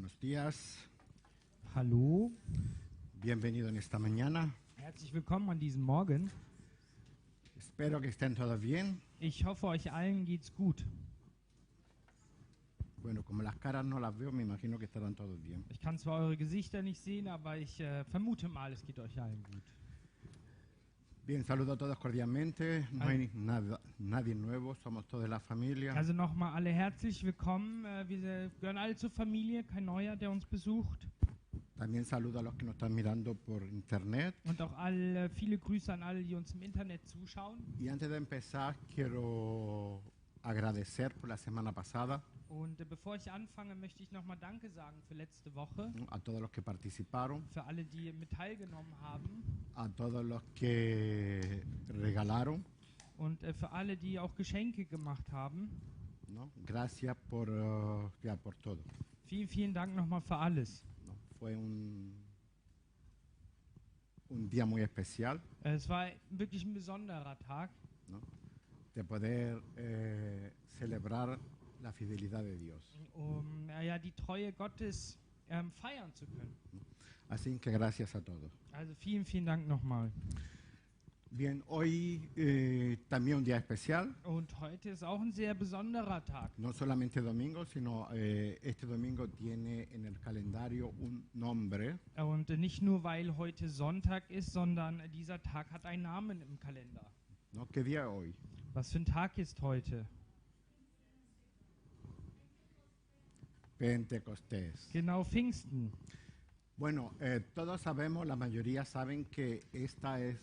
Buenos días, Hallo, bienvenido en esta mañana. herzlich willkommen an diesem Morgen. Espero que estén todos bien. Ich hoffe, euch allen geht's gut. Bueno, como las caras no las veo, me imagino que estarán todos bien. Ich kann zwar eure Gesichter nicht sehen, aber ich vermute mal, es geht euch allen gut. Bien, saludo a todos cordialmente. No hay nadie nuevo, somos todos la familia. Also nochmal alle herzlich willkommen. Wir gehören alle zur Familie, kein Neuer, der uns besucht. También saludo a los que nos están mirando por internet. Und auch viele Grüße an alle, die uns im Internet zuschauen. Y antes de empezar, quiero agradecer por la semana pasada, Und bevor ich anfange, möchte ich nochmal Danke sagen für letzte Woche, ¿no?, a todos los que participaron, für alle, die mit teilgenommen haben a todos los que regalaron, und für alle, die auch Geschenke gemacht haben. ¿no? Gracias por, por todo. Vielen, vielen Dank nochmal für alles. ¿No? Fue un día muy especial, Es war wirklich ein besonderer Tag, ¿no?, de poder celebrar la fidelidad de Dios. um die Treue Gottes feiern zu können. Así que gracias a todos. Also vielen, vielen Dank nochmal. Bien, hoy también un día especial, Und heute ist auch ein sehr besonderer Tag. no solamente domingo, sino este domingo tiene en el calendario un nombre, Und nicht nur, weil heute Sonntag ist, sondern dieser Tag hat einen Namen im Kalender. ¿no? ¿Qué día es hoy? Was für ein Tag ist heute? Pentecostés. Genau, Pfingsten. Bueno, todos sabemos, la mayoría saben que esta es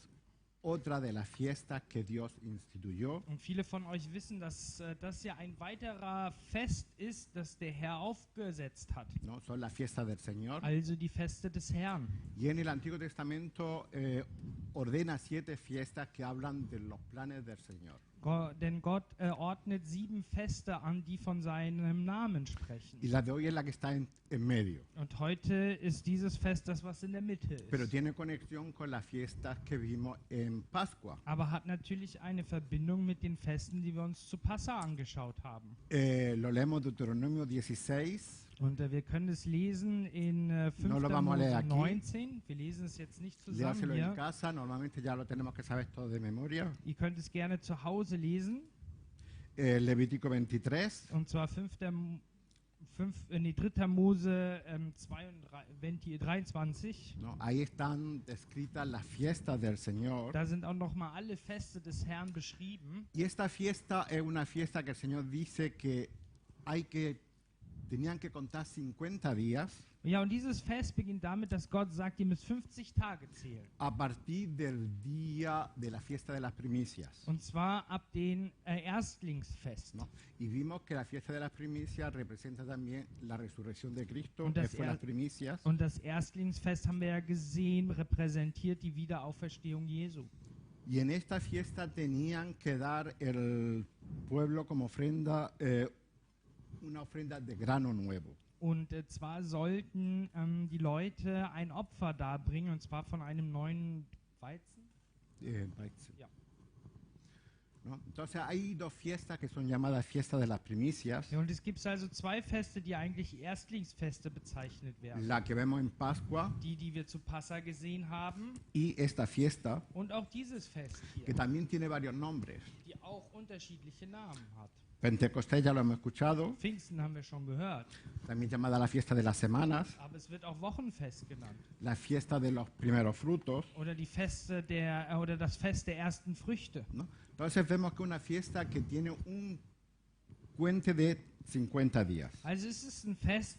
otra de las fiestas que Dios instituyó. Und viele von euch wissen, dass das ja ein weiterer Fest ist, das der Herr aufgesetzt hat. ¿No? Son las fiestas del Señor. Also die Feste des Herrn. Y en el Antiguo Testamento ordena 7 fiestas que hablan de los planes del Señor. Denn Gott ordnet 7 Feste an, die von seinem Namen sprechen. Y la de hoy es la que está en medio. Und heute ist dieses Fest das, was in der Mitte Pero ist. tiene conexión con las fiestas que vimos en Pascua. Aber hat natürlich eine Verbindung mit den Festen, die wir uns zu Passa angeschaut haben. Lo leemos Deuteronomio 16. Und wir können es lesen in 5. No lo vamos a leer Mose aquí. 19. Wir lesen es jetzt nicht zusammen Léaselo en hier. casa, normalmente ya lo tenemos que saber todo de memoria. Ihr könnt es gerne zu Hause lesen. Levítico 23. Und zwar 3. Mose 23. ¿No? Ahí están descritas las fiestas del Señor. Da sind auch nochmal alle Feste des Herrn beschrieben. Y esta fiesta es una fiesta que el Señor dice que tenían que contar 50 días Ja, und dieses Fest beginnt damit, dass Gott sagt, ihr müsst 50 Tage zählen. a partir del día de la fiesta de las primicias. Und zwar ab den Erstlingsfest. ¿No? Y vimos que la fiesta de las primicias representa también la resurrección de Cristo, Und que das fue las primicias. Und das Erstlingsfest haben wir ja gesehen, repräsentiert die Wiederauferstehung Jesu. Y en esta fiesta tenían que dar el pueblo como ofrenda, una ofrenda de grano nuevo. Und zwar sollten die Leute ein Opfer darbringen, und zwar von einem neuen Weizen. Ja. ¿No? Entonces hay 2 fiestas que son llamadas fiestas de las primicias. Ja, und es gibt also 2 Feste, die eigentlich Erstlingsfeste bezeichnet werden. La que vemos en Pascua Die wir zu Passa gesehen haben. y esta fiesta, Und auch dieses Fest que hier, también tiene varios nombres. die auch unterschiedliche Namen hat. Pentecostés ya lo hemos escuchado, Pfingsten haben wir schon gehört. también llamada la fiesta de las semanas, Aber es wird auch Wochenfest genannt. la fiesta de los primeros frutos. Oder die Feste oder das Fest der ersten Früchte. ¿No? Entonces vemos que es una fiesta que tiene un cuente de 50 días. Also es ist ein Fest,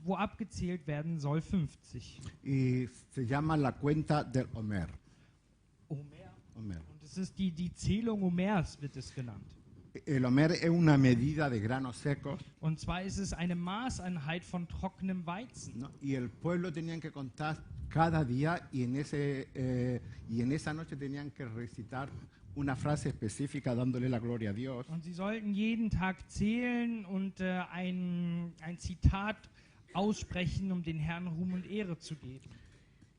wo abgezählt werden soll 50. Y se llama la cuenta del Homer. Omer. Homer. Und es ist die Zählung Homers, wird es genannt. El Homer es una medida de granos secos, Und zwar ist es eine Maßeinheit von trockenem Weizen. ¿no? Y el pueblo tenían que contar cada día y en esa noche tenían que recitar una frase específica dándole la gloria a Dios. Und sie sollten jeden Tag zählen und ein Zitat aussprechen, um den Herrn Ruhm und Ehre zu geben.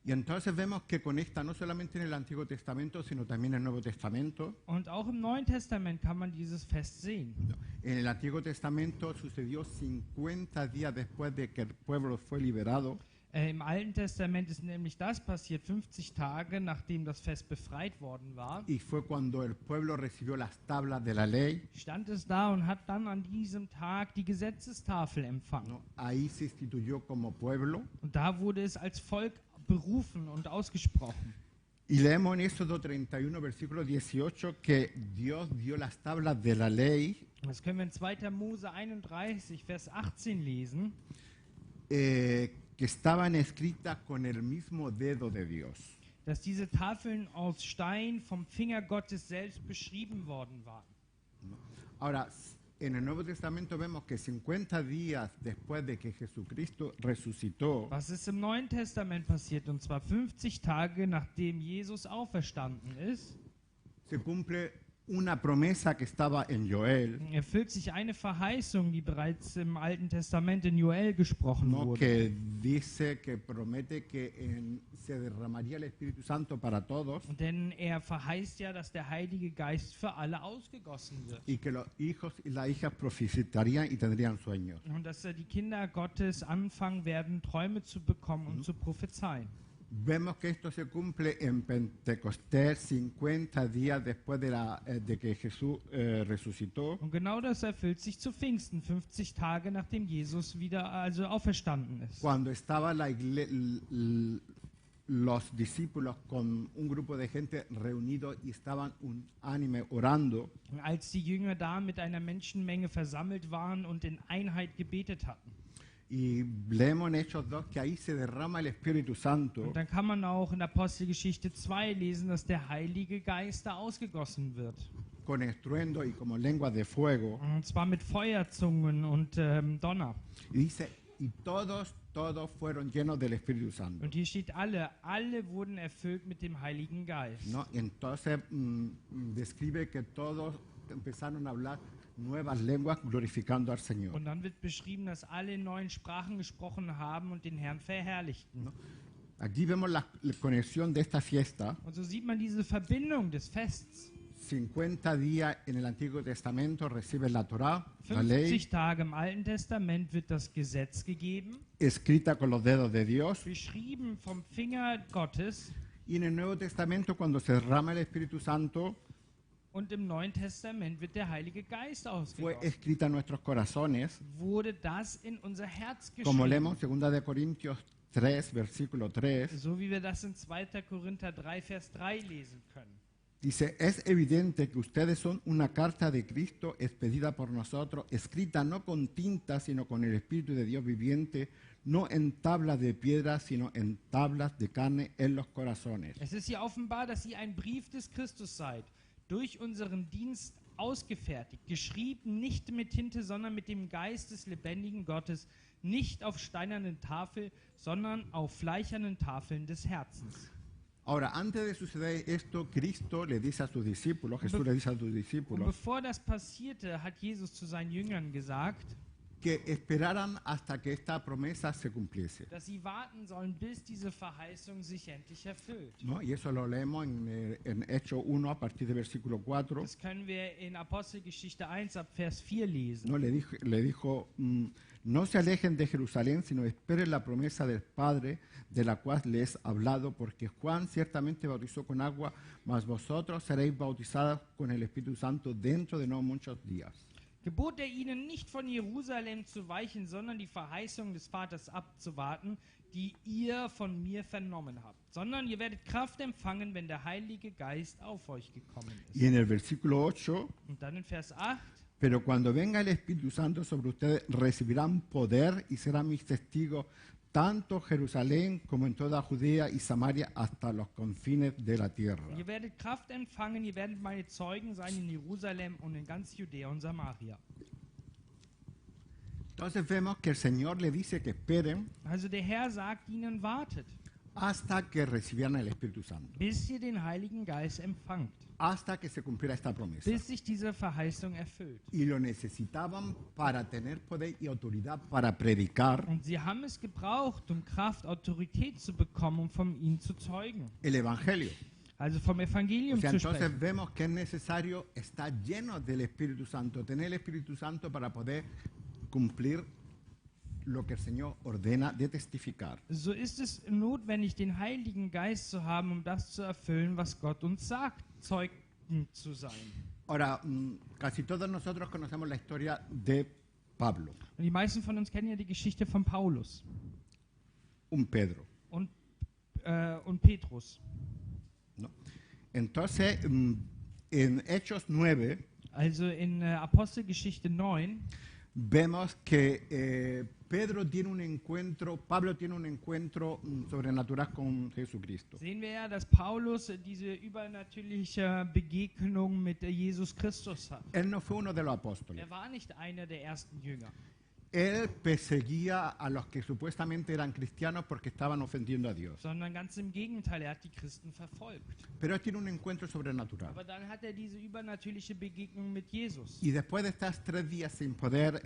Y entonces vemos que conecta no solamente en el Antiguo Testamento, sino también en el Nuevo Testamento. Und auch im Neuen Testament kann man dieses Fest sehen. En el Antiguo Testamento sucedió 50 días después de que el pueblo fue liberado. Im Alten Testament ist nämlich das passiert, 50 Tage nachdem das Fest befreit worden war. Y fue cuando el pueblo recibió las tablas de la ley. Stand es da und hat dann an diesem Tag die Gesetzestafel empfangen. ¿No? Ahí se instituyó como pueblo. Und da wurde es als Volk berufen und ausgesprochen. Y leemos en Éxodo 31, versículo 18, que Dios dio las tablas de la ley Das können wir in 2. Mose 31, Vers 18 lesen. que estaban escritas con el mismo dedo de Dios. Dass diese Tafeln aus Stein vom Finger Gottes selbst beschrieben worden waren. Ahora, en el Nuevo Testamento vemos que 50 días después de que Jesucristo resucitó, Was ist im Neuen Testament passiert? Und zwar 50 Tage nachdem Jesus auferstanden ist, se cumple una promesa que estaba en Joel, erfüllt sich eine Verheißung, die bereits im Alten Testament in Joel gesprochen ¿no? wurde. Que dice, que promete que se derramaría el Espíritu Santo para todos Denn er verheißt ja, dass der Heilige Geist für alle ausgegossen wird. y que los hijos y las hijas profetizarían y tendrían sueños. Und dass die Kinder Gottes anfangen werden, Träume zu bekommen und zu prophezeien. Vemos que esto se cumple en Pentecostés 50 días después de que Jesús resucitó. Und genau das erfüllt sich zu Pfingsten, 50 Tage nachdem Jesus wieder also auferstanden ist. Cuando estaba los discípulos con un grupo de gente reunido y estaban unánime orando, Als die Jünger da mit einer Menschenmenge versammelt waren und in Einheit gebetet hatten. y leemos en Hechos 2 que ahí se derrama el Espíritu Santo, Und dann kann man auch in Apostelgeschichte 2 lesen, dass der Heilige Geist da ausgegossen wird. con estruendo y como lenguas de fuego, Und zwar mit Feuerzungen und Donner. y dice, y todos fueron llenos del Espíritu Santo. Und hier steht alle wurden erfüllt mit dem Heiligen Geist. ¿No? Entonces describe que todos empezaron a hablar nuevas lenguas glorificando al Señor. Und dann wird beschrieben, dass alle in neuen Sprachen gesprochen haben und den Herrn verherrlichten. ¿No? Aquí vemos la conexión de esta fiesta. Und so sieht man diese Verbindung des Fests. 50 días en el Antiguo Testamento recibe la Torá, la ley, 50 Tage im Alten Testament wird das Gesetz gegeben, escrita con los dedos de Dios. beschrieben vom Finger Gottes. Y en el Nuevo Testamento, cuando se derrama el Espíritu Santo, Und im Neuen Testament wird der Heilige Geist fue ausgegossen. escrita en nuestros corazones, Wurde das in unser Herz como geschrieben. leemos en 2 de Corintios 3, versículo 3. So wie wir das in 2. Korinther 3, Vers 3 lesen können. Dice, es evidente que ustedes son una carta de Cristo expedida por nosotros, escrita no con tinta, sino con el Espíritu de Dios viviente, no en tablas de piedra, sino en tablas de carne en los corazones. Es ist hier offenbar, dass ihr ein Brief des Christus seid, durch unseren Dienst ausgefertigt, geschrieben nicht mit Tinte, sondern mit dem Geist des lebendigen Gottes, nicht auf steinernen Tafeln, sondern auf fleischernen Tafeln des Herzens. Ahora, antes de suceder esto, Cristo le dice a sus discípulos, Jesús le dice a sus Und discípulos, bevor das passierte, hat Jesus zu seinen Jüngern gesagt, que esperaran hasta que esta promesa se cumpliese. dass sie warten sollen, bis diese Verheißung sich endlich erfüllt. ¿No? Y eso lo leemos en Hechos 1 a partir del versículo 4. Das können wir in Apostelgeschichte 1 ab Vers 4 lesen. ¿No? Le dijo, no se alejen de Jerusalén, sino esperen la promesa del Padre, de la cual les he hablado, porque Juan ciertamente bautizó con agua, mas vosotros seréis bautizados con el Espíritu Santo dentro de no muchos días. Gebot er ihnen nicht von Jerusalem zu weichen, sondern die Verheißung des Vaters abzuwarten, die ihr von mir vernommen habt. Sondern ihr werdet Kraft empfangen, wenn der Heilige Geist auf euch gekommen Y ist. en el versículo 8, Und dann in Vers 8. pero cuando venga el Espíritu Santo sobre ustedes, recibirán poder y serán mis testigos, tanto en Jerusalén como en toda Judea y Samaria, hasta los confines de la tierra. Ihr werdet Kraft empfangen, ihr werdet meine Zeugen sein in Jerusalem und in ganz Judäa und Samaria. Entonces vemos que el Señor le dice que esperen Also der Herr sagt ihnen, wartet. hasta que recibieran el Espíritu Santo, bis ihr den Heiligen Geist empfangt, hasta que se cumpliera esta promesa. bis sich diese Verheißung erfüllt. Y lo necesitaban para tener poder y autoridad para predicar Und sie haben es gebraucht, um Kraft, Autorität zu bekommen, um von ihnen zu zeugen. el Evangelio. Also vom O Evangelium sea, zu entonces sprechen. vemos que es necesario estar lleno del Espíritu Santo, tener el Espíritu Santo para poder cumplir lo que el Señor ordena de testificar. So ist es notwendig, den Heiligen Geist zu haben, um das zu erfüllen, was Gott uns sagt, Zeugen zu sein. Ahora, casi todos nosotros conocemos la historia de Pablo, Und die meisten von uns kennen ja die Geschichte von Paulus un Pedro, und Petrus. ¿no? Entonces, en Hechos 9 Also in Apostelgeschichte 9 vemos que Pablo tiene un encuentro sobrenatural con Jesucristo. sehen wir ja, dass Paulus diese übernatürliche Begegnung mit Jesus Christus hat. Él no fue uno de los apóstoles. Er war nicht einer der ersten Jünger. Él perseguía a los que supuestamente eran cristianos porque estaban ofendiendo a Dios. Sondern ganz im Gegenteil, er hat die Christen verfolgt. Pero él tiene un encuentro sobrenatural. Aber dann hat er diese übernatürliche Begegnung mit Jesus. Y después de estar 3 días sin poder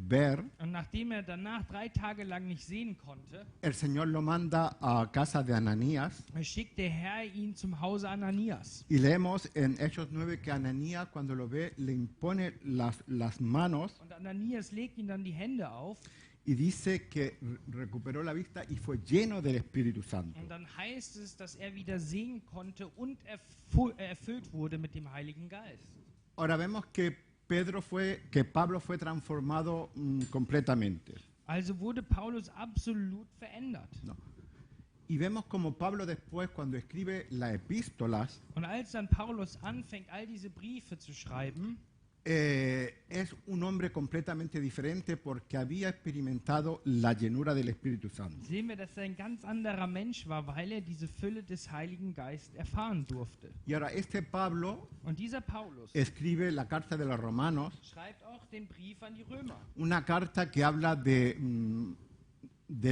ver, Und nachdem er danach 3 Tage lang nicht sehen konnte, el Señor lo manda a casa de Ananías. schickt der Herr ihn zum Hause Ananias. Y leemos en Hechos 9 que Ananías, cuando lo ve, le impone las manos Und Ananias legt ihm dann die Hände auf. y dice que recuperó la vista y fue lleno del Espíritu Santo. Und dann heißt es, dass er wieder sehen konnte und erfüllt wurde mit dem Heiligen Geist. Ahora vemos que Pablo fue transformado completamente, Also wurde Paulus absolut verändert. ¿no? Y vemos como Pablo después, cuando escribe las epístolas, Und als dann Paulus anfängt, all diese Briefe zu schreiben, es un hombre completamente diferente porque había experimentado la llenura del Espíritu Santo. sehen wir, dass er ein ganz anderer Mensch war, weil er diese Fülle des Heiligen Geistes erfahren durfte. Y ahora este Pablo Und dieser Paulus escribe la carta de los Romanos, schreibt auch den Brief an die Römer. una carta que habla de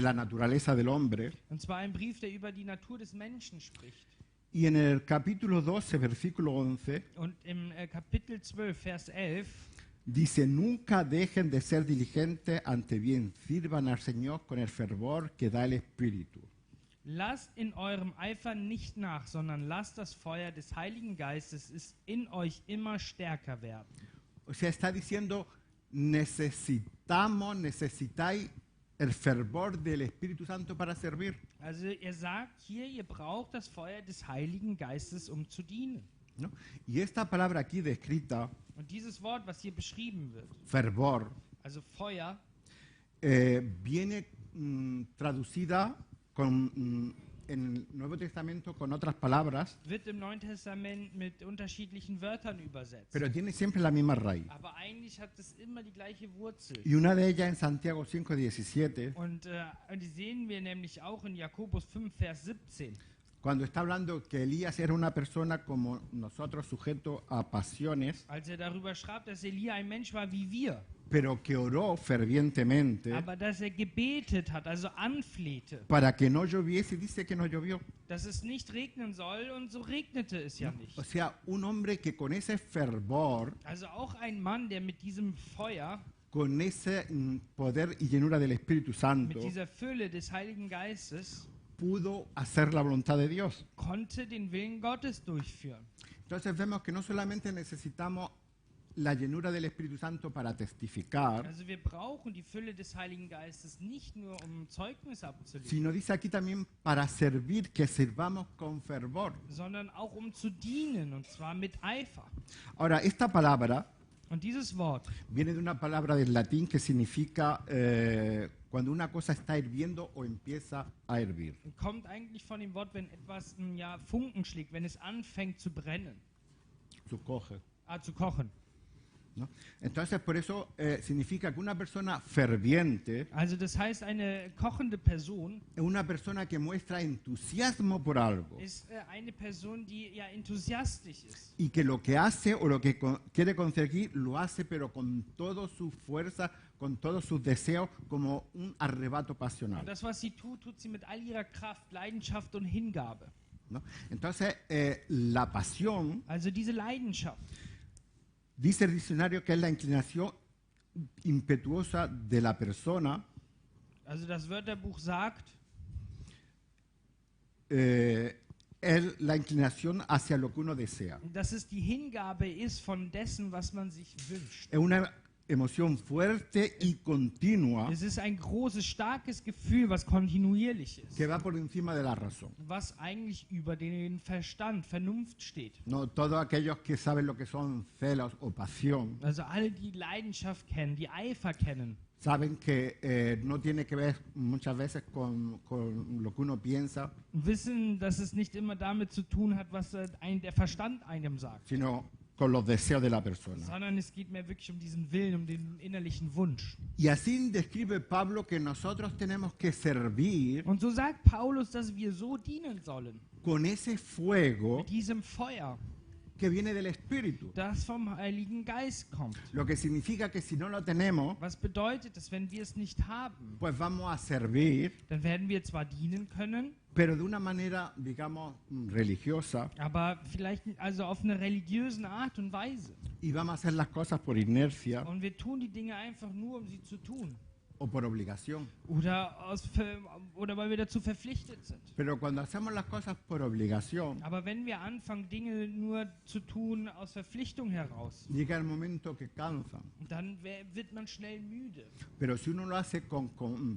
la naturaleza del hombre. Und zwar ein Brief, der über die Natur des Menschen spricht. Y en el capítulo 12, versículo 11, Und im Kapitel 12, Vers 11 dice, nunca dejen de ser diligentes, ante bien sirvan al Señor con el fervor que da el Espíritu. Lasst in eurem Eifer nicht nach, sondern lasst das Feuer des Heiligen Geistes in euch immer stärker werden. O sea, está diciendo, necesitáis el fervor del Espíritu Santo para servir. Also er sagt hier, ihr braucht das Feuer des Heiligen Geistes, um zu dienen. ¿No? Y esta palabra aquí descrita, Und dieses Wort, was hier beschrieben wird, fervor, also Feuer, viene traducida en el Nuevo Testamento con otras palabras, wird im Neuen Testament mit unterschiedlichen Wörtern übersetzt. pero tiene siempre la misma raíz. Aber eigentlich hat es immer die gleiche Wurzel. Y una de ellas en Santiago 5:17, Und die sehen wir nämlich auch in Jakobus 5, Vers 17. cuando está hablando que Elías era una persona como nosotros, sujeto a pasiones, Als er darüber schreibt, dass Elia ein Mensch war wie wir, pero que oró fervientemente aber dass er gebetet hat, also anflehte, para que no lloviese, y dice que no llovió. dass es nicht regnen soll, und so regnete es ja nicht. O sea, un hombre que con ese fervor, Also auch ein Mann, der mit diesem Feuer, con ese poder y llenura del Espíritu Santo, mit dieser Fülle des Heiligen Geistes, pudo hacer la voluntad de Dios. konnte den Willen Gottes durchführen. Entonces vemos que no solamente necesitamos la llenura del Espíritu Santo para testificar, Also wir brauchen die Fülle des Heiligen Geistes nicht nur, um Zeugnis abzulegen, sino dice aquí también para servir, que sirvamos con fervor. sondern auch um zu dienen, und zwar mit Eifer. Ahora, esta palabra Und dieses Wort viene de una palabra del latín que significa cuando una cosa está hirviendo o empieza a hervir. kommt eigentlich von dem Wort, wenn etwas ja, Funken schlägt, wenn es anfängt zu brennen, Su coge. zu kochen. ¿no? Entonces, por eso significa que una persona ferviente Also das heißt, eine kochende Person es una persona que muestra entusiasmo por algo ist eine Person, die ja enthusiastisch ist. y que lo que hace o lo que quiere conseguir lo hace pero con toda su fuerza, con todos sus deseos, como un arrebato Und pasional, das, was sie tut, tut sie mit all ihrer Kraft, Leidenschaft und Hingabe. ¿no? Entonces, la pasión, Also diese Leidenschaft. dice el diccionario que es la inclinación impetuosa de la persona Also das Wörterbuch sagt, es la inclinación hacia lo que uno desea. dass es die Hingabe ist von dessen, was man sich wünscht. Es una emoción fuerte y continua Es ist ein großes, starkes Gefühl, was kontinuierlich ist, que va por encima de la razón. was eigentlich über den Verstand, Vernunft steht. No, todos aquellos que saben lo que son celos o pasión Also alle, die Leidenschaft kennen, die Eifer kennen, saben que no tiene que ver muchas veces con lo que uno piensa, wissen, dass es nicht immer damit zu tun hat, was der Verstand einem sagt, sino con los deseos de la persona. sondern es geht mehr wirklich um diesen Willen, um den innerlichen Wunsch. Y así describe Pablo que nosotros tenemos que servir Und so sagt Paulus, dass wir so dienen sollen, con ese fuego mit diesem Feuer, que viene del Espíritu. das vom Heiligen Geist kommt. Lo que significa que si no lo tenemos, Was bedeutet, dass wenn wir es nicht haben, pues vamos a servir, dann werden wir zwar dienen können, pero de una manera, digamos, religiosa, aber vielleicht also auf eine religiöse Art und Weise. y vamos a hacer las cosas por inercia Und wir tun die Dinge einfach nur, um sie zu tun. o por obligación. Oder weil wir dazu verpflichtet sind. Pero cuando hacemos las cosas por obligación, Aber wenn wir anfangen, Dinge nur zu tun aus Verpflichtung heraus, llega el momento que cansan. dann wird man schnell müde. Pero si uno lo hace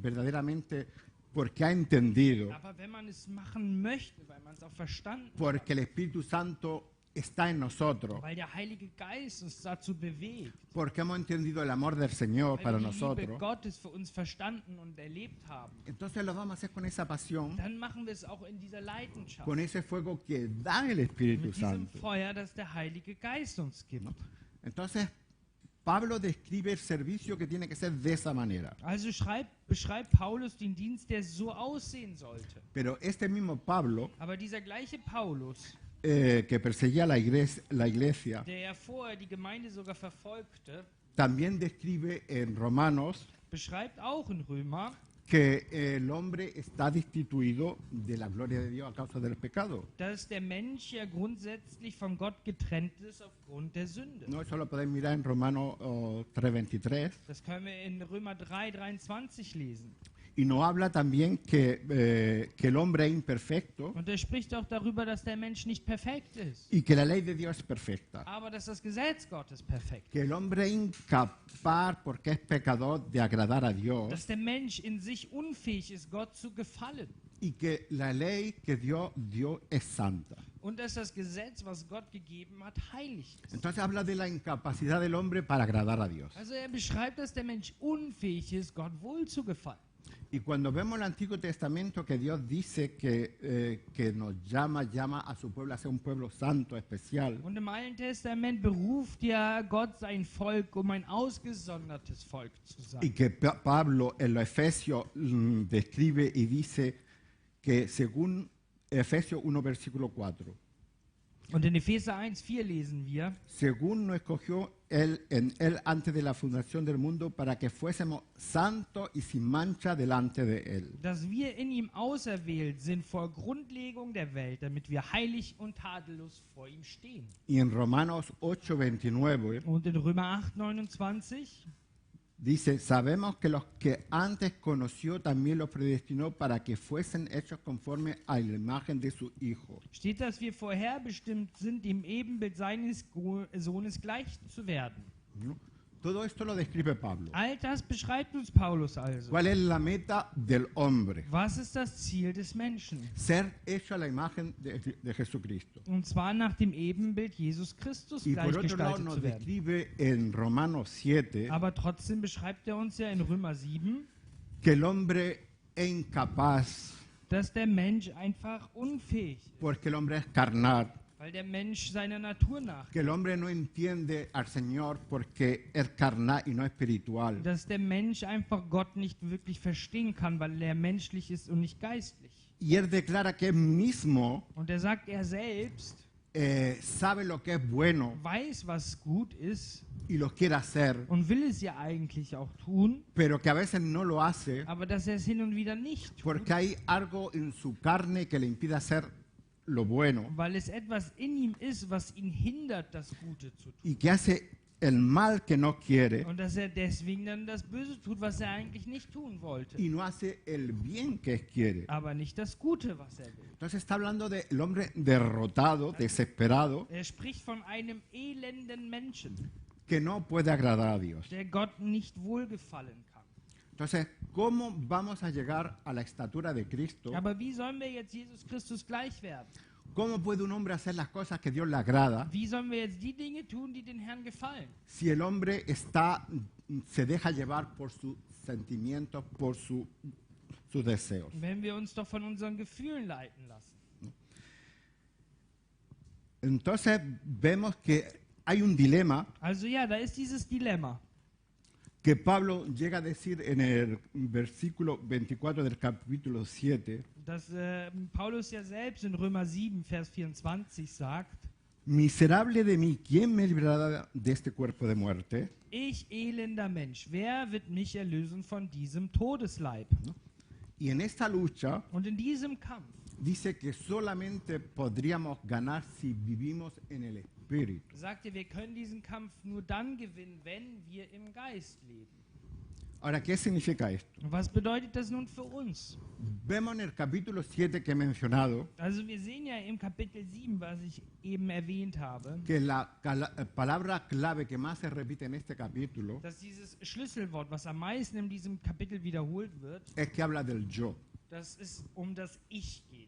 verdaderamente porque ha entendido, Aber wenn man es machen möchte, weil man es auch verstanden porque el Espíritu Santo está en nosotros, weil der Heilige Geist uns dazu bewegt, porque hemos entendido el amor del Señor weil para wir die Liebe nosotros, Gottes für uns verstanden und erlebt haben, entonces lo vamos a hacer con esa pasión, dann machen wir es auch in dieser Leidenschaft. con ese fuego que da el Espíritu Mit diesem Santo. Feuer, das der Heilige Geist uns gibt. Entonces, Pablo describe el servicio que tiene que ser de esa manera. Also beschreibt Paulus den Dienst, der so aussehen sollte. Pero este mismo Pablo, Aber dieser gleiche Paulus, que perseguía la iglesia, der ja vorher die Gemeinde sogar verfolgte, también describe en Romanos beschreibt auch in Römer, que el hombre está destituido de la gloria de Dios a causa del pecado. dass der Mensch ja grundsätzlich von Gott getrennt ist aufgrund der Sünde. No, eso lo podéis mirar en Romanos 3:23. Das können wir in Römer 3,23 lesen. Y nos habla también que el hombre es imperfecto Und er spricht auch darüber, dass der Mensch nicht perfekt ist, y que la ley de Dios es perfecta. aber dass das Gesetz Gottes perfekt ist. Que el hombre es incapaz, porque es pecador, de agradar a Dios. Dass der Mensch in sich unfähig ist, Gott zu gefallen. Y que la ley que Dios dio es santa. Und dass das Gesetz, was Gott gegeben hat, heilig ist. Entonces habla de la incapacidad del hombre para agradar a Dios. Also er beschreibt, dass der Mensch unfähig ist, Gott wohl zu gefallen. Y cuando vemos el Antiguo Testamento que Dios dice que nos llama a su pueblo a ser un pueblo santo, especial, Und im Alten Testament beruft ja Gott sein Volk, um ein ausgesondertes Volk zu y sein. que Pablo en los Efesios describe y dice que según Efesios 1, versículo 4, Und in Epheser 1,4 lesen wir, según nos escogió él en él antes de la fundación del mundo para que fuésemos santos y sin mancha delante de él. dass wir in ihm auserwählt sind vor Grundlegung der Welt, damit wir heilig und tadellos vor ihm stehen. Y en Romanos 8:29 Und in Römer 8,29 dice, sabemos que los que antes conoció también los predestinó para que fuesen hechos conforme a la imagen de su Hijo. steht, dass wir vorherbestimmt sind, dem Ebenbild seines Sohnes gleich zu werden. ¿No? Todo esto lo describe Pablo. All das beschreibt uns Paulus also. ¿Cuál es la meta del hombre? Was ist das Ziel des Menschen? Ser hecho a la imagen de Jesucristo. Und zwar nach dem Ebenbild Jesus Christus Y por otro lado gleichgestaltet nos zu werden. describe en Romanos 7 Aber trotzdem beschreibt er uns ja in Römer 7, que el hombre es incapaz dass der Mensch einfach unfähig ist. porque el hombre es carnal, weil der Mensch seiner Natur nach. que el hombre no entiende al Señor porque es carnal y no espiritual. Dass der Mensch einfach Gott nicht wirklich verstehen kann, weil er menschlich ist und nicht geistlich. Y él declara que él mismo Und er sagt, er selbst sabe lo que es bueno weiß, was gut ist y lo quiere hacer, und will es ja eigentlich auch tun, pero que a veces no lo hace aber dass er es hin und wieder nicht tut, porque hay algo en su carne que le impide hacer lo bueno weil es etwas in ihm ist, was ihn hindert, das Gute zu tun. y que hace el mal que no quiere Und dass er deswegen dann das Böse tut, was er eigentlich nicht tun wollte. y no hace el bien que quiere. Aber nicht das Gute, was er will. Entonces está hablando del hombre derrotado, desesperado, Er spricht von einem elenden Menschen, que no puede agradar a Dios. der Gott nicht wohlgefallen kann. Entonces, ¿cómo vamos a llegar a la estatura de Cristo? Aber wie sollen wir jetzt Jesus Christus gleich werden? ¿Cómo puede un hombre hacer las cosas que Dios le agrada Wie sollen wir jetzt die Dinge tun, die den Herrn gefallen? si el hombre se deja llevar por sus sentimientos, por sus deseos? Wenn wir uns doch von unseren Gefühlen leiten lassen. Entonces vemos que hay un dilema Also ja, da ist dieses Dilemma. que Pablo llega a decir en el versículo 24 del capítulo 7. Dass Paulus ja selbst in Römer 7, Vers 24 sagt, Miserable de mí, ¿quién me librará de este cuerpo de muerte? ich elender Mensch, wer wird mich erlösen von diesem Todesleib? Y en esta lucha Und in diesem Kampf dice que solamente podríamos ganar si vivimos en el Espíritu. sagt er, wir können diesen Kampf nur dann gewinnen, wenn wir im Geist leben. Ahora, ¿qué significa esto? Und was bedeutet das nun für uns? Vemos en el capítulo 7 que he mencionado Also wir sehen ja im Kapitel 7, was ich eben erwähnt habe, que la palabra clave que más se repite en este capítulo dass dieses Schlüsselwort, was am meisten in diesem Kapitel wiederholt wird, es que habla del yo, dass es um das Ich geht.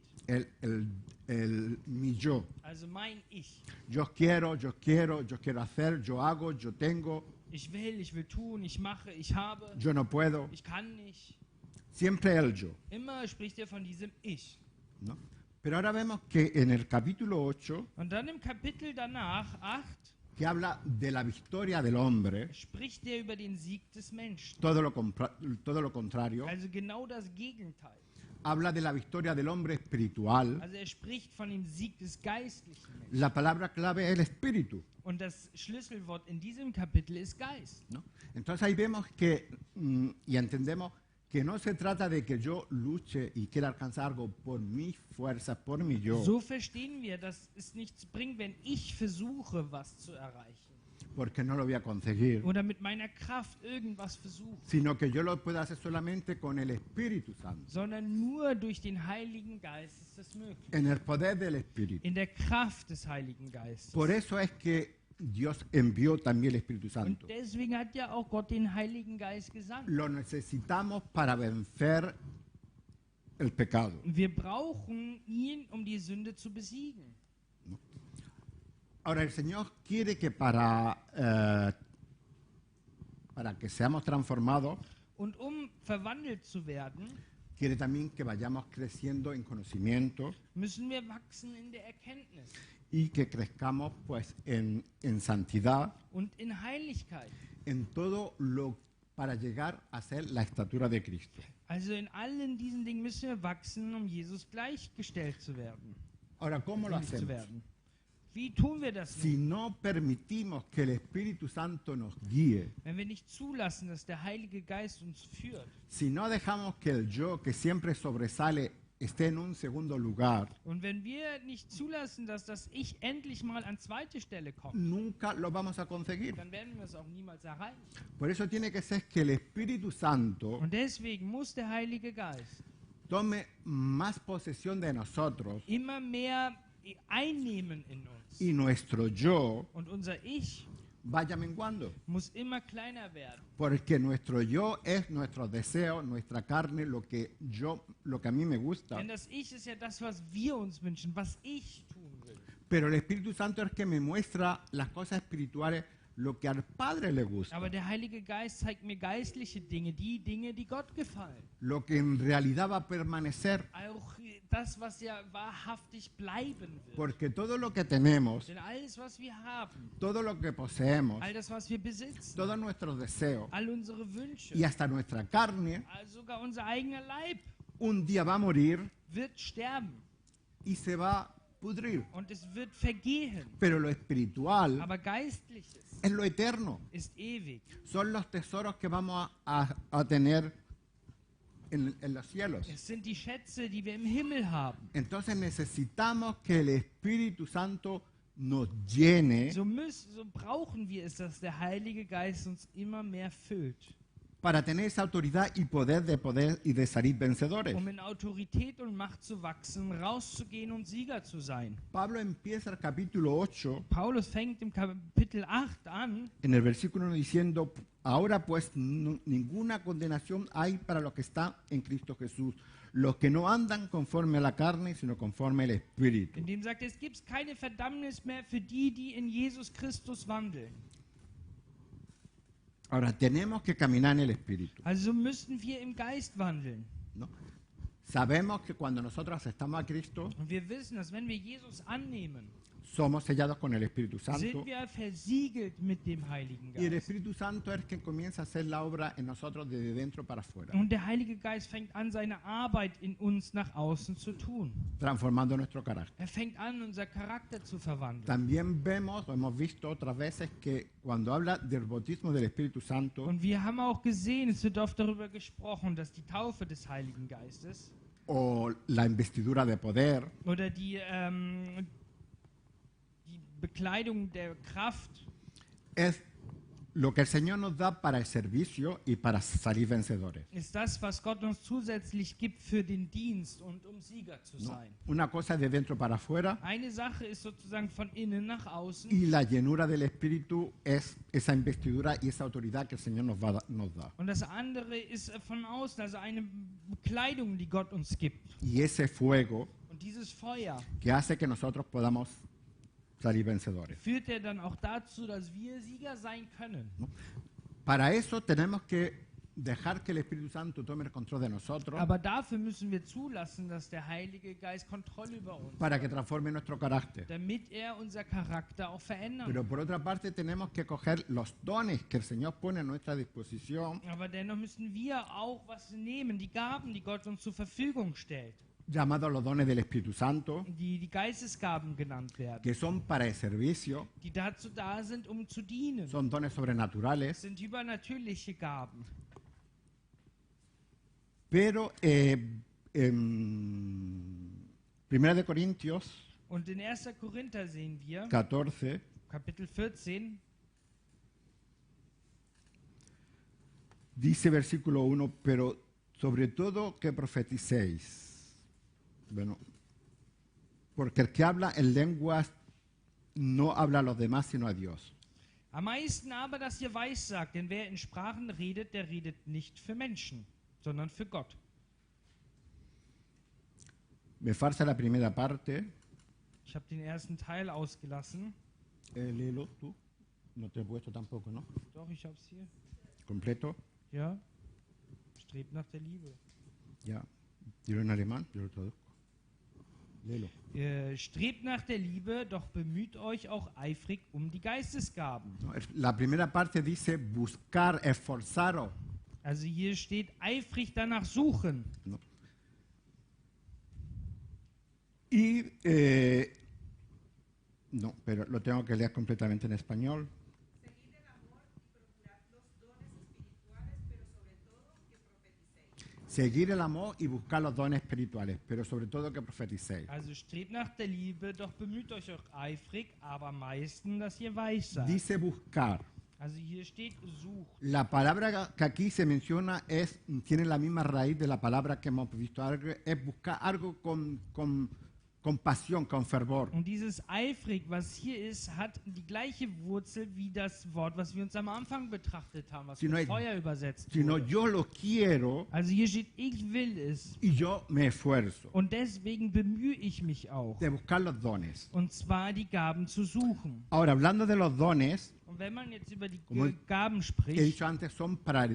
mi yo. Also mein Ich. Yo quiero hacer, yo hago, yo tengo, Ich will tun, ich mache, ich habe, yo no puedo. ich kann nicht. Siempre el yo, Immer spricht er von diesem Ich. ¿no? Pero ahora vemos que en el capítulo 8, Und dann im Kapitel danach, 8, que habla de la victoria del hombre, spricht er über den Sieg des Menschen. todo lo contrario, Also genau das Gegenteil. habla de la victoria del hombre espiritual. Also er spricht von dem Sieg des geistlichen Menschen. La palabra clave es el espíritu, Und das Schlüsselwort in diesem Kapitel ist Geist. ¿no? Entonces ahí vemos que y entendemos que no se trata de que yo luche y quiera alcanzar algo por mi fuerza, por mi yo, So verstehen wir, dass es nichts bringt, wenn ich versuche, was zu erreichen. porque no lo voy a conseguir, Oder mit meiner Kraft irgendwas versuche. sino que yo lo puedo hacer solamente con el Espíritu Santo, Sondern nur durch den Heiligen Geist ist das möglich. en el poder del Espíritu. In der Kraft des Heiligen Geistes. Por eso es que Dios envió también el Espíritu Und Santo. deswegen hat ja auch Gott den Heiligen Geist gesandt. Lo necesitamos para vencer el pecado. Wir brauchen ihn, um die Sünde zu besiegen. Ahora, el Señor quiere que para que seamos transformados, Und um verwandelt zu werden, quiere también que vayamos creciendo en conocimiento müssen wir wachsen in der Erkenntnis y que crezcamos pues en santidad, und in Heiligkeit. en todo lo para llegar a ser la estatura de Cristo. Also in allen diesen Dingen müssen wir wachsen, um Jesus gleichgestellt zu werden. Ahora, ¿cómo lo ähnlich zu hacemos? werden. Wie tun wir das Si nun? no permitimos que el Espíritu Santo nos guíe, Wenn wir nicht zulassen, dass der Heilige Geist uns führt si no dejamos que el yo que siempre sobresale esté en un segundo lugar, und wenn wir nicht zulassen, dass das Ich endlich mal an zweite Stelle kommt, nunca lo vamos a conseguir. dann werden wir es auch niemals erreichen. Por eso tiene que ser que el Espíritu Santo Und deswegen muss der Heilige Geist tome más posesión de nosotros immer mehr einnehmen in uns. y nuestro yo Und unser Ich vaya menguando. muss immer kleiner werden. Porque nuestro yo es nuestro deseo, nuestra carne, lo que a mí me gusta. Denn das Ich ist ja das, was wir uns wünschen, was ich tun will. Pero el Espíritu Santo es el que me muestra las cosas espirituales, lo que al Padre le gusta, Aber der Heilige Geist zeigt mir geistliche Dinge, die Gott gefallen. lo que en realidad va a permanecer, Auch das, was ja wahrhaftig bleiben wird. porque todo lo que tenemos, Denn alles, was wir haben, todo lo que poseemos, all das, was wir besitzen, todos nuestros deseos all unsere Wünsche, y hasta nuestra carne, sogar unser eigener Leib un día va a morir wird sterben y se va a pudrir. und es wird vergehen. Pero lo espiritual Aber Geistliches es lo eterno. ist ewig. Son los tesoros que vamos a tener en los cielos. Es sind die Schätze, die wir im Himmel haben. Entonces necesitamos que el Espíritu Santo nos llene So brauchen wir es, dass der Heilige Geist uns immer mehr füllt, para tener esa autoridad y poder y de salir vencedores. um in Autorität und Macht zu wachsen, rauszugehen und Sieger zu sein. Pablo empieza el capítulo 8 Paulus fängt im Kapitel 8 an, en el versículo 1 diciendo, ahora pues ninguna condenación hay para los que están en Cristo Jesús, los que no andan conforme a la carne, sino conforme al Espíritu. in dem sagt, es gibt keine Verdammnis mehr für die in Jesus Christus wandeln. Ahora, tenemos que caminar en el Espíritu, Also müssen wir im Geist wandeln. ¿no? Sabemos que cuando nosotros aceptamos a Cristo, Und wir wissen, dass wenn wir Jesus annehmen, somos sellados con el Espíritu Santo. sind wir versiegelt mit dem Heiligen Y el Geist. Espíritu Santo es el que comienza a hacer la obra en nosotros desde dentro para afuera, Und der Heilige Geist fängt an, seine Arbeit in uns nach außen zu tun. transformando nuestro carácter. Er fängt an, unser Charakter zu verwandeln. También vemos, o hemos visto otras veces, que cuando habla del bautismo del Espíritu Santo Und wir haben auch gesehen, es wird oft darüber gesprochen, dass die Taufe des Heiligen Geistes o la investidura de poder, oder die Bekleidung der Kraft es lo que el Señor nos da para el servicio y para salir vencedores, ist das, was Gott uns zusätzlich gibt für den Dienst und um Sieger zu ¿no? sein. Una cosa es de dentro para afuera Eine Sache ist sozusagen von innen nach außen y la llenura del Espíritu es esa investidura y esa autoridad que el Señor nos da. und das andere ist von außen, also eine Bekleidung, die Gott uns gibt. Y ese fuego Und dieses Feuer que hace que nosotros podamos salir vencedores. führt er dann auch dazu, dass wir Sieger sein können. Para eso tenemos que dejar que el Espíritu Santo tome el control de nosotros Aber dafür müssen wir zulassen, dass der Heilige Geist Kontrolle über uns para que transforme nuestro carácter. damit er unser Charakter auch verändern Pero kann. por otra parte tenemos que coger los dones que el Señor pone a nuestra disposición, Aber dennoch müssen wir auch was nehmen, die Gaben, die Gott uns zur Verfügung stellt, llamados los dones del Espíritu Santo, die Geistesgaben genannt werden, que son para el servicio, die dazu da sind, um zu dienen. son dones Das sobrenaturales, sind übernatürliche Gaben. pero en 1 de Corintios Und in 1. Korinther sehen wir, 14, Kapitel 14, dice versículo 1, pero sobre todo que profeticéis. Bueno, porque el que habla en lenguas no habla a los demás, sino a Dios. am meisten aber, dass ihr weissagt, denn wer in Sprachen redet, der redet nicht für Menschen, sondern für Gott. Me falta la primera parte. Ich habe den ersten Teil ausgelassen. Léelo tú. No te he puesto tampoco, ¿no? Doch, ich habe es hier. Completo. Ja. Strebt nach der Liebe. Ya. Dilo en alemán, yo lo traduzco. Léelo. Strebt nach der Liebe, doch bemüht euch auch eifrig um die Geistesgaben. No, la primera parte dice buscar, esforzaros. Also hier steht eifrig danach suchen. ¿No? Y, no, pero lo tengo que leer completamente en español. Seguid el amor y procurad los dones espirituales, pero sobre todo que profeticéis. Seguir el amor y buscar los dones espirituales, pero sobre todo que profeticéis. Also strebt nach der Liebe, doch bemüht euch auch eifrig, aber am meisten, dass ihr weissagt. Dice buscar. Also hier steht sucht. La palabra que aquí se menciona tiene la misma raíz de la palabra que hemos visto, es buscar algo con pasión, con fervor. Und dieses eifrig, was hier ist, hat die gleiche Wurzel wie das Wort, was wir uns am Anfang betrachtet haben, was Si no mit hay- Feuer übersetzt Sino wurde. yo lo quiero Also hier steht, ich will es. y yo me esfuerzo Und deswegen bemühe ich mich auch. de buscar los dones. Und zwar die Gaben zu suchen. Ahora, hablando de los dones, Und wenn man jetzt über die Como Gaben he spricht, dicho antes, son para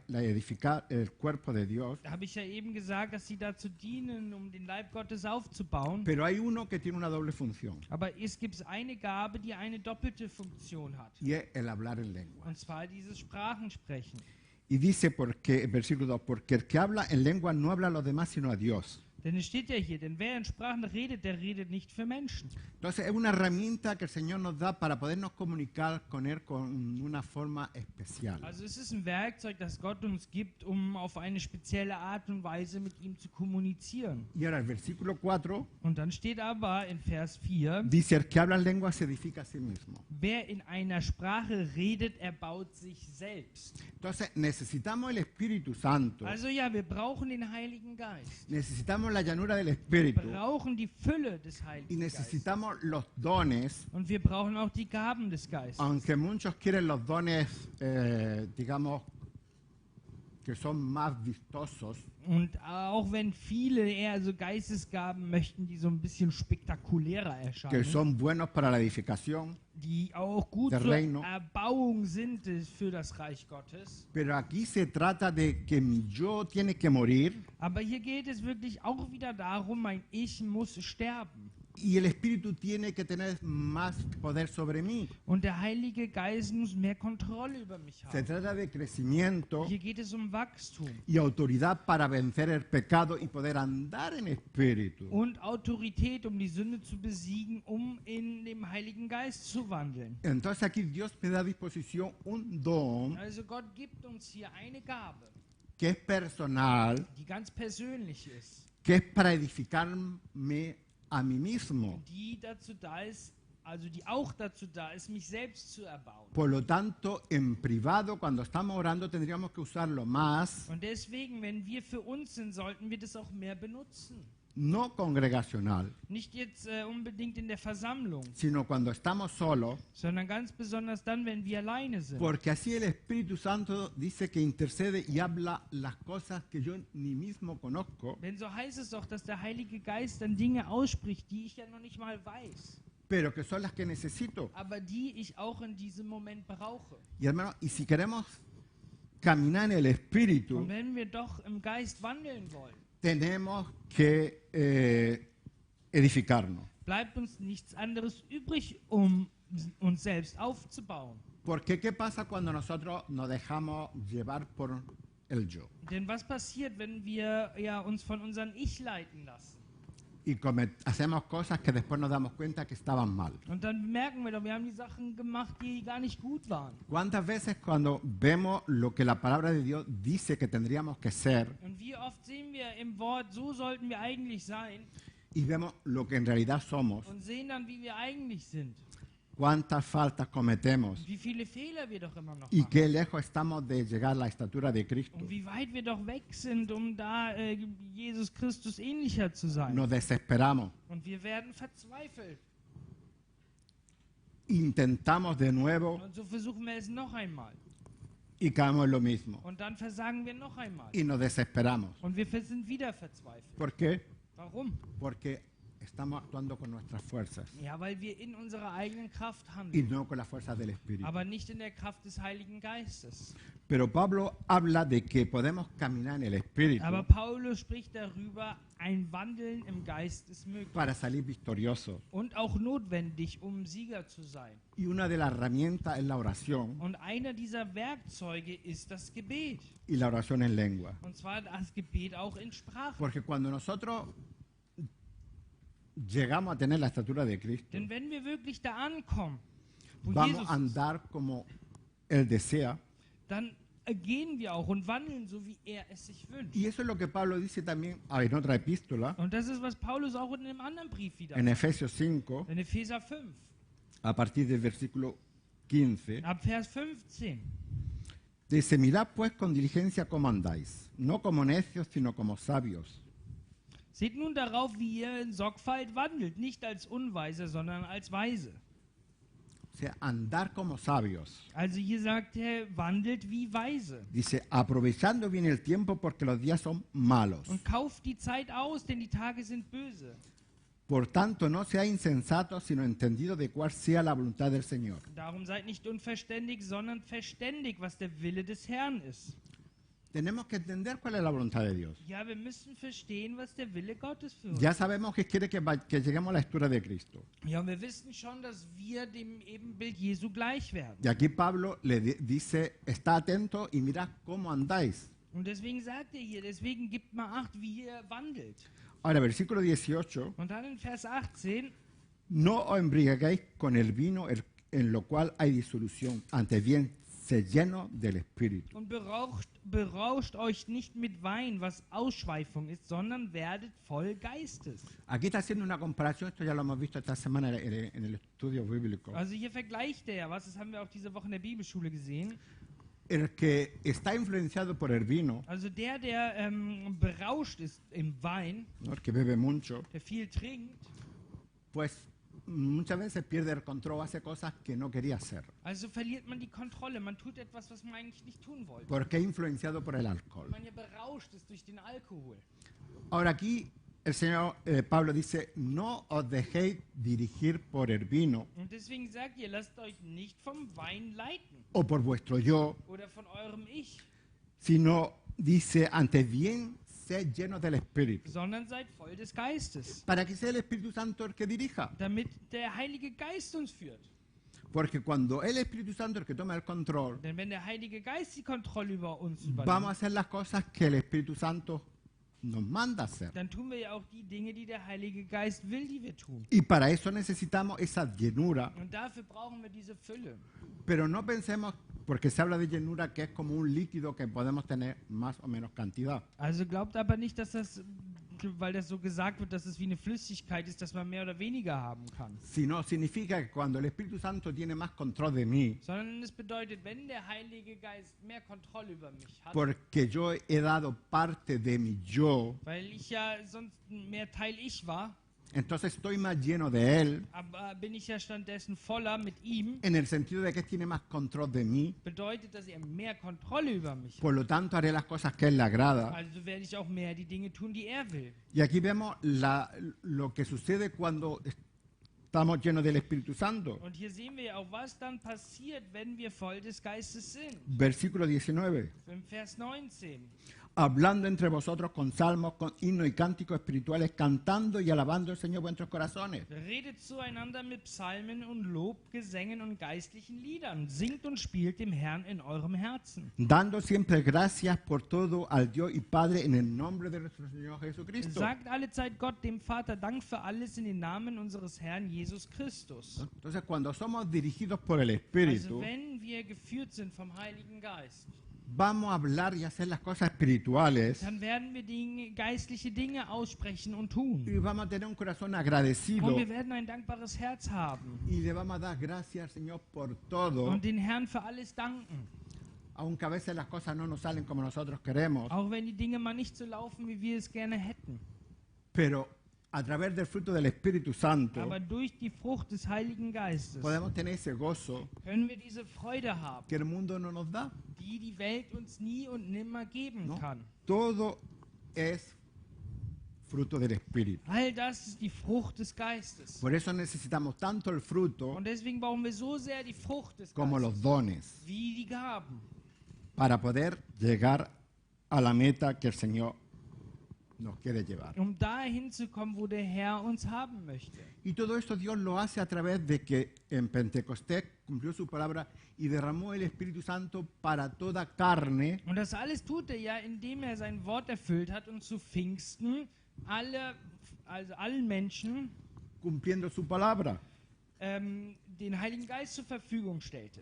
edificar el cuerpo de Dios. da habe ich ja eben gesagt, dass sie dazu dienen, um den Leib Gottes aufzubauen. Pero hay uno que tiene una doble función, Aber es gibt eine Gabe, die eine doppelte Funktion hat. y es el hablar en lengua. Und zwar dieses Sprachensprechen. Y dice, versículo 2, porque el que habla en lengua no habla a los demás, sino a Dios. Denn es steht ja hier, denn wer in Sprachen redet, der redet nicht für Menschen. Entonces es una herramienta que el Señor nos da para podernos comunicar con Él con una forma especial. Also es ist ein Werkzeug, das Gott uns gibt, um auf eine spezielle Art und Weise mit ihm zu kommunizieren. Y ahora el versículo 4 Und dann steht aber in Vers 4, dice, el que habla en lengua se edifica a sí mismo. wer in einer Sprache redet, erbaut sich selbst. Entonces necesitamos el Espíritu Santo, Also ja, wir brauchen den Heiligen Geist. necesitamos la llanura del Wir Espíritu brauchen die Fülle des y Heiligen Geistes. necesitamos los dones, Und wir brauchen auch die Gaben des Geistes. aunque muchos quieren los dones, digamos, que son más vistosos. Und auch wenn viele eher so Geistesgaben möchten, die so ein bisschen spektakulärer Que erscheinen, son buenos para la edificación, die auch gut del zur reino. Erbauung sind für das Reich Gottes. pero aquí se trata de que mi yo tiene que morir Aber hier geht es wirklich auch wieder darum, mein Ich muss sterben. y el Espíritu tiene que tener más poder sobre mí. Und der Heilige Geist muss mehr Kontrolle über mich Se haben. trata de crecimiento Hier geht es um Wachstum y autoridad para vencer el pecado y poder andar en Espíritu. und Autorität, um die Sünde zu besiegen, um in dem Heiligen Geist zu wandeln. Entonces aquí Dios me da a disposición un don Also Gott gibt uns hier eine Gabe, que es personal, die ganz persönlich ist, que es para edificarme a mí mismo. die dazu da ist, also die auch dazu da ist, mich selbst zu erbauen. Por lo tanto, en privado, cuando estamos orando, tendríamos que usarlo más, Und deswegen, wenn wir für uns sind, sollten wir das auch mehr benutzen. no congregacional, Nicht jetzt unbedingt in der Versammlung, sino cuando estamos solos, sondern ganz besonders dann, wenn wir alleine sind. porque así el Espíritu Santo dice que intercede y habla las cosas que yo ni mismo conozco, Denn so heißt es doch, dass der Heilige Geist dann Dinge ausspricht, die ich ja noch nicht mal weiß, pero que son las que necesito. aber die ich auch in diesem Moment brauche. Y hermano, y si queremos caminar en el Espíritu, Und wenn wir doch im Geist wandeln wollen, tenemos que edificarnos. bleibt uns nichts anderes übrig, um uns selbst aufzubauen. Porque ¿qué pasa cuando nosotros nos dejamos llevar por el yo? Denn was passiert, wenn wir ja uns von unserem Ich leiten lassen? Y hacemos cosas que después nos damos cuenta que estaban mal. Und dann merken wir doch, wir haben die Sachen gemacht, die gar nicht gut waren. ¿Cuántas veces cuando vemos lo que la palabra de Dios dice que tendríamos que ser Und wie oft sehen wir im Wort, so sollten wir eigentlich sein, y vemos lo que en realidad somos? und sehen dann, wie wir eigentlich sind? ¿Cuántas faltas cometemos? Wie viele Fehler wir doch immer noch ¿Y machen. qué lejos estamos de llegar a la estatura de Cristo? Und wie weit wir doch weg sind, um da Jesus Christus ähnlicher zu sein. Nos desesperamos, Und wir werden verzweifelt. intentamos de nuevo Und so versuchen wir es noch einmal. y caemos en lo mismo. Und dann versagen wir noch einmal. Y nos desesperamos. Und wir sind wieder verzweifelt. ¿Por qué? Warum? Porque estamos actuando con nuestras fuerzas Ja, weil wir in unserer eigenen Kraft y handeln, no con las fuerzas del Espíritu. aber nicht in der Kraft des Heiligen Geistes. Pero Pablo habla de que podemos caminar en el Espíritu Aber Paulus spricht darüber, ein Wandeln im Geist ist möglich para salir victorioso. und auch notwendig, um Sieger zu sein. Y una de las herramientas es la oración Und einer dieser Werkzeuge ist das Gebet. y la oración en lengua. Und zwar das Gebet auch in Sprache. Porque cuando nosotros llegamos a tener la estatura de Cristo, Denn wenn wir wirklich da ankommen, wo vamos Jesus a ist, andar como Él desea. dann gehen wir auch und wandeln, so wie er es sich wünscht. Y eso es lo que Pablo dice también en otra epístola, Und das ist, was Paulus auch in einem anderen Brief wieder en sagt. Efesios 5, In Epheser 5, a partir del versículo 15. ab Vers 15. Dice, mirad pues con diligencia cómo andáis, no como necios, sino como sabios, Seht nun darauf, wie ihr in Sorgfalt wandelt, nicht als Unweise, sondern als Weise. o sea, andar como sabios. Also hier sagt er, wandelt wie Weise. Dice, aprovechando bien el tiempo porque los días son malos. Und kauft die Zeit aus, denn die Tage sind böse. Por tanto, no seáis insensatos, sino entendidos de cuál sea la voluntad del Señor. Darum seid nicht unverständig, sondern verständig, was der Wille des Herrn ist. Tenemos que entender cuál es la voluntad de Dios. Ja, wir müssen verstehen, was der Wille Gottes für uns Ya ist. sabemos que quiere que lleguemos a la estatura de Cristo. Ja, und wir wissen schon, dass wir dem Ebenbild Jesu gleich werden. Y aquí Pablo le dice, está atento y mirad cómo andáis. Und deswegen sagt er hier, deswegen gebt mal Acht, wie ihr wandelt. Ahora, versículo 18, Und dann in Vers 18, no os embriaguéis con el vino en lo cual hay disolución, antes bien, sed lleno del Espíritu. und berauscht euch nicht mit Wein, was Ausschweifung ist, sondern werdet voll Geistes. Aquí está haciendo una comparación, esto ya lo hemos visto esta semana en el estudio bíblico. Also hier vergleicht er ja was, das haben wir auch diese Woche in der Bibelschule gesehen. El que está influenciado por el vino, Also der berauscht ist im Wein, ¿no? El que bebe mucho, der viel trinkt, pues muchas veces pierde el control, hace cosas que no quería hacer, also verliert man die Kontrolle. Man tut etwas, was man eigentlich nicht tun wollte. porque es influenciado por el alcohol. Man ja berauscht ist durch den Alkohol. Ahora aquí el señor Pablo dice, no os dejéis dirigir por el vino Und deswegen sagt ihr, lasst euch nicht vom Wein leiten o por vuestro yo, oder von eurem Ich, sino dice, antes bien, sed llenos del Espíritu, sondern seid voll des Geistes, para que sea el Espíritu Santo el que dirija. damit der Heilige Geist uns führt. Porque cuando el Espíritu Santo es el que toma el control, Denn wenn der Heilige Geist die Kontrolle über uns vamos a übernimmt, hacer las cosas que el Espíritu Santo nos manda hacer. dann tun wir ja auch die Dinge, die der Heilige Geist will, die wir tun. Y para eso necesitamos esa llenura, Und dafür brauchen wir diese Fülle. pero no pensemos, porque se habla de llenura, que es como un líquido que podemos tener más o menos cantidad. Also glaubt aber nicht, dass das, weil das so gesagt wird, dass es wie eine Flüssigkeit ist, dass man mehr oder weniger haben kann. Sino significa que cuando el Espíritu Santo tiene más control de mí, Sondern es bedeutet, wenn der Heilige Geist mehr Kontrolle über mich hat, porque yo he dado parte de mi yo, weil ich ja sonst mehr Teil ich war, entonces estoy más lleno de Él, aber bin ich ja stattdessen voller mit ihm, en el sentido de que Él tiene más control de mí, bedeutet, dass er mehr Kontrolle über mich hat. por lo tanto haré las cosas que a Él le agrada. Also werde ich auch mehr die Dinge tun, die er will. Y aquí vemos lo que sucede cuando estamos llenos del Espíritu Santo. Und hier sehen wir ja auch, was dann passiert, wenn wir voll des Geistes sind. Versículo 19. Im Vers 19. Hablando entre vosotros con salmos, con himnos y cánticos espirituales, cantando y alabando al Señor vuestros corazones. Redet zueinander mit Psalmen und Lobgesängen und geistlichen Liedern. Singt und spielt dem Herrn in eurem Herzen. Dando siempre gracias por todo al Dios y Padre en el nombre de nuestro Señor Jesucristo. Sagt alle Zeit Gott, dem Vater, Dank für alles in den Namen unseres Herrn Jesus Christus. Entonces, cuando somos dirigidos por el Also Espíritu, wenn wir geführt sind vom Heiligen Geist, vamos a hablar y hacer las cosas espirituales dann werden wir geistliche Dinge aussprechen und tun. y vamos a tener un corazón Und agradecido wir werden ein dankbares Herz haben y le vamos a dar gracias al Señor por todo, und den Herrn für alles danken. aunque a veces las cosas no nos salen como nosotros queremos, Auch wenn die Dinge mal nicht so laufen, wie wir es gerne hätten. pero a través del fruto del Espíritu Santo Aber durch die Frucht des Heiligen Geistes podemos tener ese gozo können wir diese Freude haben, que el mundo no nos da, die die Welt uns nie und nimmer geben ¿no? kann. Todo es fruto del Espíritu. All das ist die Frucht des Geistes. Por eso necesitamos tanto el fruto Und deswegen brauchen wir so sehr die Frucht des como Geistes, los dones wie die Gaben, para poder llegar a la meta que el Señor nos quiere llevar. um dahin zu kommen, wo der Herr uns haben möchte. Y todo esto Dios lo hace a través de que en Pentecostés cumplió su palabra y derramó el Espíritu Santo para toda carne, Und das alles tut er ja, indem er sein Wort erfüllt hat und zu Pfingsten allen Menschen cumpliendo su palabra. den Heiligen Geist zur Verfügung stellte.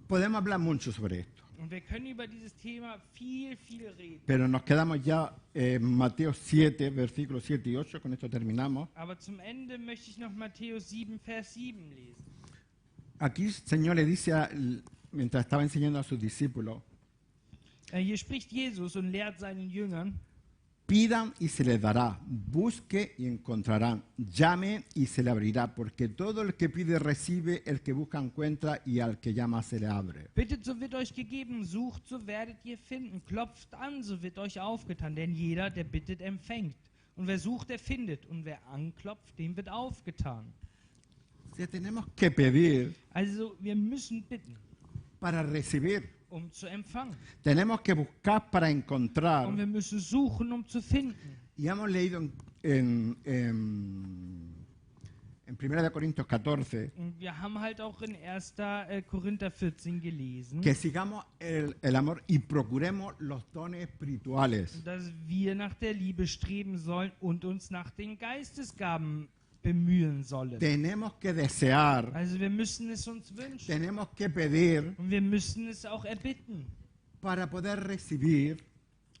Podemos hablar mucho sobre esto, Und wir können über dieses Thema viel reden. pero nos quedamos ya en Mateo 7, versículos 7 y 8, con esto terminamos. Aber zum Ende möchte ich noch Matthäus 7, Vers 7 lesen. Aquí el Señor le dice, mientras estaba enseñando a sus discípulos, Hier spricht Jesus und lehrt seinen Jüngern: pidan y se les dará, busque y encontrarán, llame y se le abrirá, porque todo el que pide recibe, el que busca encuentra y al que llama se le abre. Bittet, so wird euch gegeben, sucht, so werdet ihr finden, klopft an, so wird euch aufgetan, denn jeder, der bittet, empfängt. Und wer sucht, der findet. Und wer anklopft, dem wird aufgetan. Si tenemos que pedir Also wir müssen bitten, para recibir. um zu empfangen. Tenemos que buscar para encontrar. Und wir müssen suchen, um zu finden. Y hemos leído en 1 de Corintios 14 Und wir haben halt auch in 1. Korinther 14 gelesen, que sigamos el amor y procuremos los dones espirituales. dass wir nach der Liebe streben sollen und uns nach den Geistesgaben bemühen sollen. Tenemos que desear, Also wir müssen es uns wünschen. tenemos que pedir Und wir müssen es auch erbitten, para poder recibir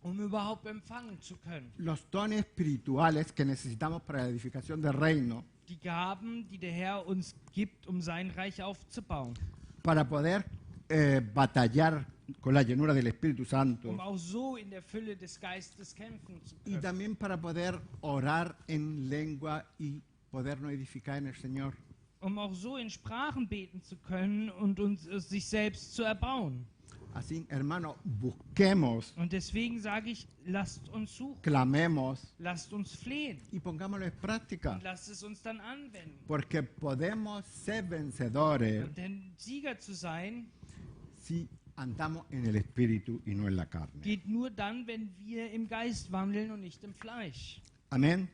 um überhaupt empfangen zu können. los dones espirituales que necesitamos para la edificación del reino, Die Gaben, die der Herr uns gibt, um sein Reich aufzubauen. para poder batallar con la llenura del Espíritu Santo Um auch so in der Fülle des Geistes kämpfen zu y können. también para poder orar en lengua y podernos edificar en el Señor. Um auch so in Sprachen beten zu können und uns sich selbst zu erbauen. Así, hermanos, busquemos, Und deswegen sage ich, lasst uns suchen, clamemos lasst uns flehen y pongámoslo en práctica, und lasst es uns dann anwenden. porque podemos ser vencedores Denn Sieger zu sein, si andamos en el Espíritu y no en la carne. geht nur dann, wenn wir im Geist wandeln und nicht im Fleisch. Amén.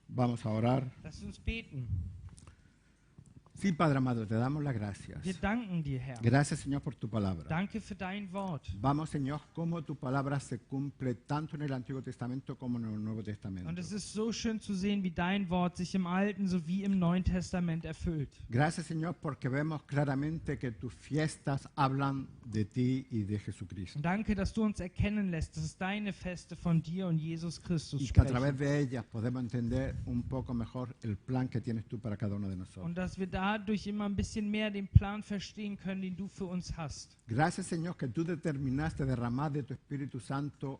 Vamos a orar. Lasst uns beten. Sí, Padre amado, te damos las gracias. Wir danken dir, Herr. Gracias, Señor, por tu palabra. Danke für dein Wort. Vamos, Señor, cómo tu palabra se cumple tanto en el Antiguo Testamento como en el Nuevo Testamento. Und es ist so schön zu sehen, wie dein Wort sich im Alten sowie im Neuen Testament erfüllt. Gracias, Señor, porque vemos claramente que tus fiestas hablan de ti y de Jesucristo. Und danke, dass du uns erkennen lässt, dass es deine Feste von dir und Jesus Christus Y que a través sprechen. de ellas podemos entender un poco mejor el plan que tienes tú para cada uno de nosotros. Und dass wir dadurch immer ein bisschen mehr den Plan verstehen können, den du für uns hast. Gracias, Señor, que tú determinaste derramar de tu Espíritu Santo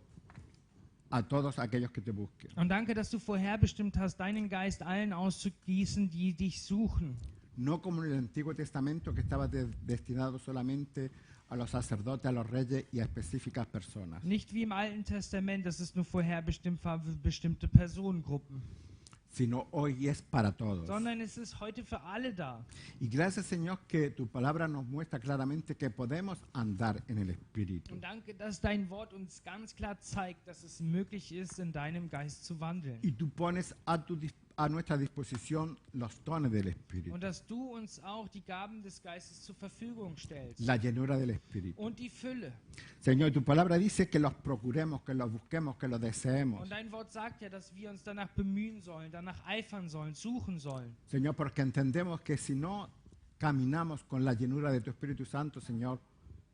a todos aquellos que te busquen. Und danke, dass du vorherbestimmt hast, deinen Geist allen auszugießen, die dich suchen. No como en el Antiguo Testamento que estaba destinado solamente a los sacerdotes, a los reyes y a específicas personas, Nicht wie im Alten Testament, dass es nur vorherbestimmt war für bestimmte Personengruppen, sino hoy es para todos. sondern es ist heute für alle da. Y gracias, Señor, que tu palabra nos muestra claramente que podemos andar en el Espíritu. Und danke, dass dein Wort uns ganz klar zeigt, dass es möglich ist, in deinem Geist zu wandeln. Y tú pones a nuestra disposición los dones del Espíritu, Und dass du uns auch die Gaben des Geistes zur Verfügung stellst. la llenura del Espíritu. Und die Fülle. Señor, tu palabra dice que los procuremos, que los busquemos, que los deseemos. Und dein Wort sagt ja, dass wir uns danach bemühen sollen, danach eifern sollen, suchen sollen. Señor, porque entendemos que si no caminamos con la llenura de tu Espíritu Santo, Señor,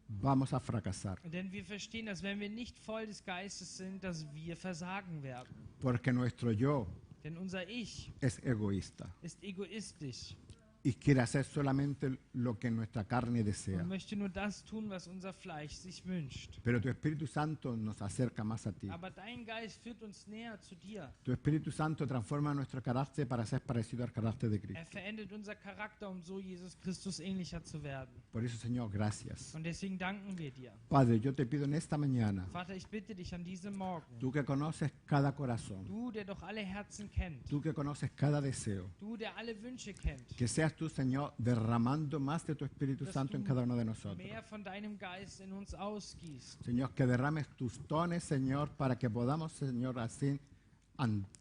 vamos a fracasar. Denn wir verstehen, dass wenn wir nicht voll des Geistes sind, dass wir versagen werden. Porque nuestro yo Denn unser Ich es egoísta ist egoistisch y quiere hacer solamente lo que nuestra carne desea. und möchte nur das tun, was unser Fleisch sich wünscht. Pero tu Espíritu Santo nos acerca más a ti. Aber dein Geist führt uns näher zu dir. Tu Espíritu Santo transforma nuestro carácter para ser parecido al carácter de Cristo. Verändert unser Charakter, um so Jesus Christus ähnlicher zu werden. Por eso, Señor, gracias. Und deswegen danken wir dir. Padre, yo te pido en esta mañana, Vater, ich bitte dich an diesem Morgen, tú que conoces cada corazón, du, der doch alle Herzen kennt, tú que conoces cada deseo, du, der alle Wünsche kennt, que seas tú, Señor, derramando más de tu Espíritu dass Santo en du cada uno de nosotros. mehr von deinem Geist in uns ausgießt. Señor, que derrames tus dones, Señor, para que podamos, Señor, así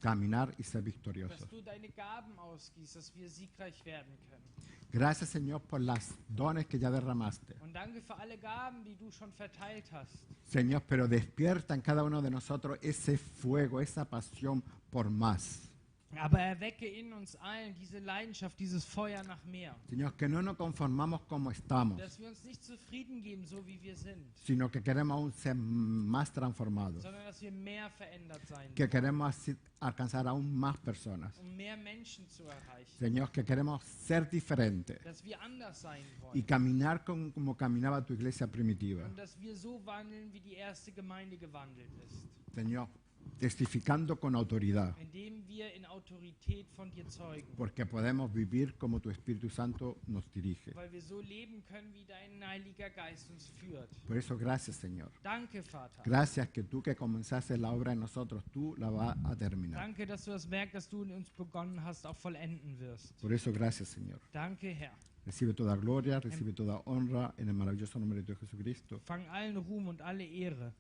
caminar y ser Dass victoriosos. du deine Gaben ausgießt, dass wir siegreich werden können. Gracias, Señor, por las dones que ya derramaste. Und danke für alle Gaben, die du schon verteilt hast. Señor, pero despierta en cada uno de nosotros ese fuego, esa pasión por más. Aber erwecke in uns allen diese Leidenschaft, dieses Feuer nach mehr. Señor, que no nos conformamos como estamos, Dass wir uns nicht zufrieden geben, so wie wir sind, sino que queremos aún ser más transformados, sondern dass wir mehr verändert sein que wollen, queremos así alcanzar aún más personas. um mehr Menschen zu erreichen. Señor, que queremos ser diferentes Dass wir anders sein y wollen. caminar como caminaba tu iglesia primitiva. Und dass wir so wandeln, wie die erste Gemeinde gewandelt ist. Señor, testificando con autoridad, indem wir in Autorität von dir zeugen, porque podemos vivir como tu Espíritu Santo nos dirige. weil wir so leben können, wie dein Heiliger Geist uns führt. Por eso, gracias, Señor. Danke, Vater. Gracias que tú que comenzaste la obra en nosotros, tú la vas a terminar. Danke, dass du das Werk, das du in uns begonnen hast, auch vollenden wirst. Por eso, gracias, Señor. Danke, Herr. Recibe toda gloria, recibe toda honra en el maravilloso nombre de Dios Jesucristo. Fang allen Ruhm und alle Ehre